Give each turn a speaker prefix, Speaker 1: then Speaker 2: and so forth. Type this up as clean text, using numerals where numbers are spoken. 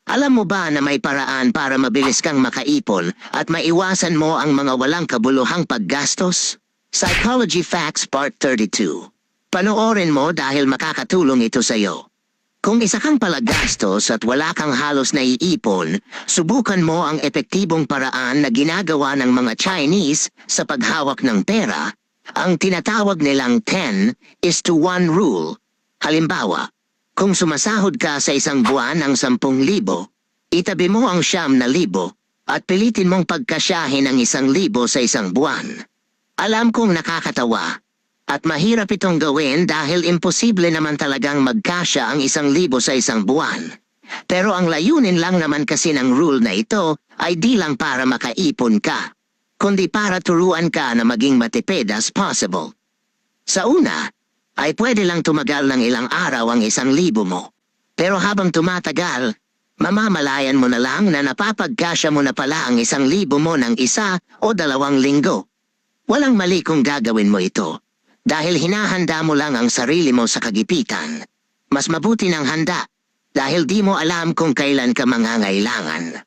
Speaker 1: Alam mo ba na may paraan para mabilis kang makaipon at maiwasan mo ang mga walang kabuluhang paggastos? Psychology Facts Part 32. Panoorin mo dahil makakatulong ito sa'yo. Kung isa kang palagastos at wala kang halos naiipon, subukan mo ang epektibong paraan na ginagawa ng mga Chinese sa paghawak ng pera, ang tinatawag nilang 10:1 rule. Halimbawa, kung sumasahod ka sa isang buwan ng 10,000, itabi mo ang 9,000 at pilitin mong pagkasyahin ang 1,000 sa isang buwan. Alam kong nakakatawa at mahirap itong gawin dahil imposible naman talagang magkasya ang 1,000 sa isang buwan. Pero ang layunin lang naman kasi ng rule na ito ay di lang para makaipon ka, kundi para turuan ka na maging matipid as possible. Sa una, ay pwede lang tumagal ng ilang araw ang 1,000 mo. Pero habang tumatagal, mamamalayan mo na lang na napapagkasya mo na pala ang 1,000 mo ng 1 o 2 linggo. Walang mali kung gagawin mo ito, dahil hinahanda mo lang ang sarili mo sa kagipitan. Mas mabuti ng handa, dahil di mo alam kung kailan ka mangangailangan.